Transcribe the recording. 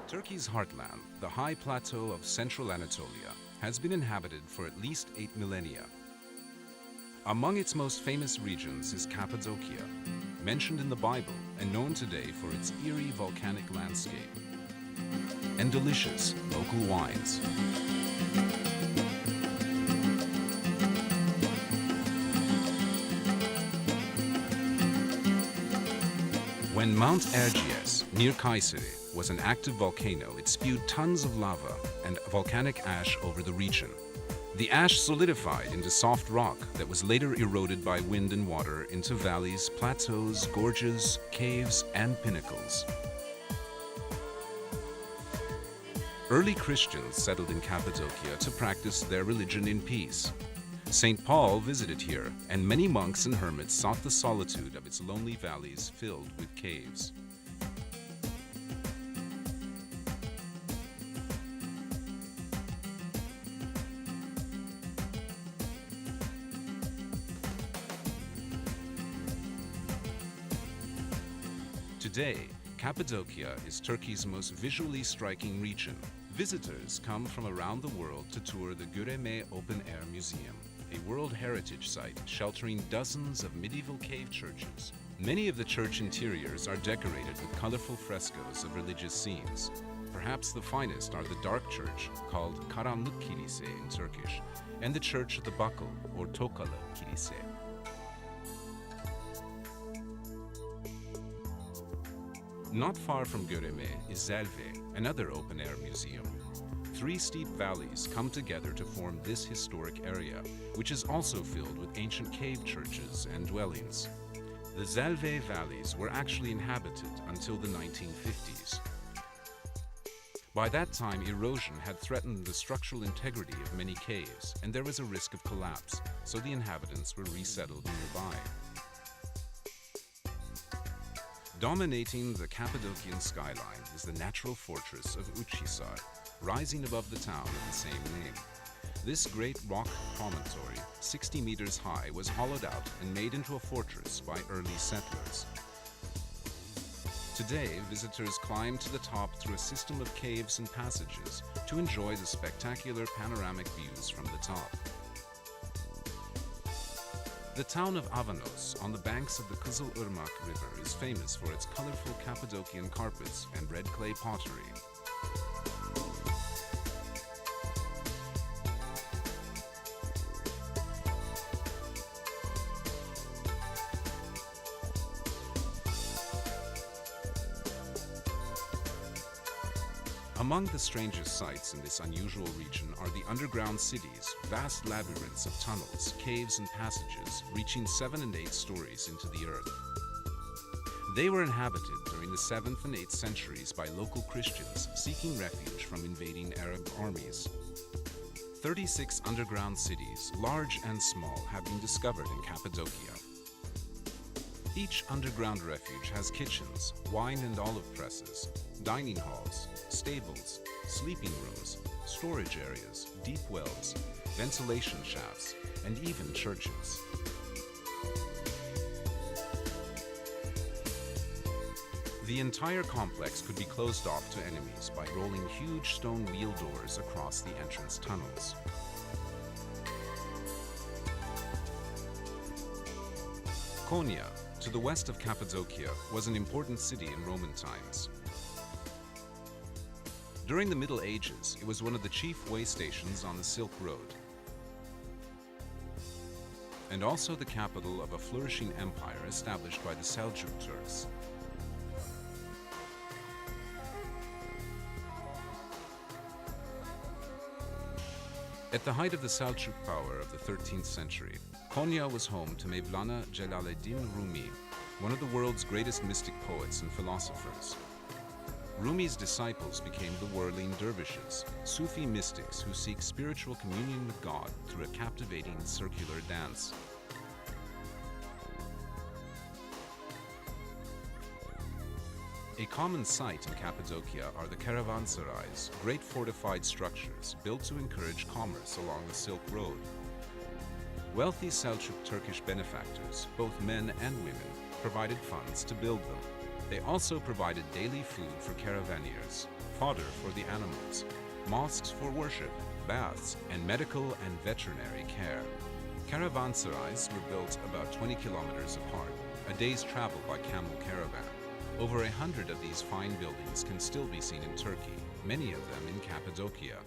Turkey's heartland, the high plateau of central Anatolia, has been inhabited for at least 8 millennia. Among its most famous regions is Cappadocia, mentioned in the Bible and known today for its eerie volcanic landscape and delicious local wines. When Mount Erciyes, near Kayseri, was an active volcano, it spewed tons of lava and volcanic ash over the region. The ash solidified into soft rock that was later eroded by wind and water into valleys, plateaus, gorges, caves, and pinnacles. Early Christians settled in Cappadocia to practice their religion in peace. St. Paul visited here, and many monks and hermits sought the solitude of its lonely valleys filled with caves. Today, Cappadocia is Turkey's most visually striking region. Visitors come from around the world to tour the Göreme Open Air Museum, a World Heritage Site sheltering dozens of medieval cave churches. Many of the church interiors are decorated with colorful frescoes of religious scenes. Perhaps the finest are the dark church, called Karanlık Kilise in Turkish, and the Church of the Buckle, or Tokalı Kilise. Not far from Göreme is Zelve, another open-air museum. Three steep valleys come together to form this historic area, which is also filled with ancient cave churches and dwellings. The Zelve valleys were actually inhabited until the 1950s. By that time, erosion had threatened the structural integrity of many caves, and there was a risk of collapse, so the inhabitants were resettled nearby. Dominating the Cappadocian skyline is the natural fortress of Uçhisar, rising above the town of the same name. This great rock promontory, 60 meters high, was hollowed out and made into a fortress by early settlers. Today, visitors climb to the top through a system of caves and passages to enjoy the spectacular panoramic views from the top. The town of Avanos, on the banks of the Kızılırmak River, is famous for its colorful Cappadocian carpets and red clay pottery. Among the strangest sights in this unusual region are the underground cities, vast labyrinths of tunnels, caves, and passages reaching 7 and 8 stories into the earth. They were inhabited during the 7th and 8th centuries by local Christians seeking refuge from invading Arab armies. 36 underground cities, large and small, have been discovered in Cappadocia. Each underground refuge has kitchens, wine and olive presses, dining halls, stables, sleeping rooms, storage areas, deep wells, ventilation shafts, and even churches. The entire complex could be closed off to enemies by rolling huge stone wheel doors across the entrance tunnels. Konya, to the west of Cappadocia, was an important city in Roman times. During the Middle Ages, it was one of the chief way stations on the Silk Road, and also the capital of a flourishing empire established by the Seljuk Turks. At the height of the Seljuk power of the 13th century, Konya was home to Mevlana Celaleddin Rumi, one of the world's greatest mystic poets and philosophers. Rumi's disciples became the whirling dervishes, Sufi mystics who seek spiritual communion with God through a captivating circular dance. A common sight in Cappadocia are the caravanserais, great fortified structures built to encourage commerce along the Silk Road. Wealthy Seljuk Turkish benefactors, both men and women, provided funds to build them. They also provided daily food for caravaneers, fodder for the animals, mosques for worship, baths, and medical and veterinary care. Caravanserais were built about 20 kilometers apart, a day's travel by camel caravan. Over 100 of these fine buildings can still be seen in Turkey, many of them in Cappadocia.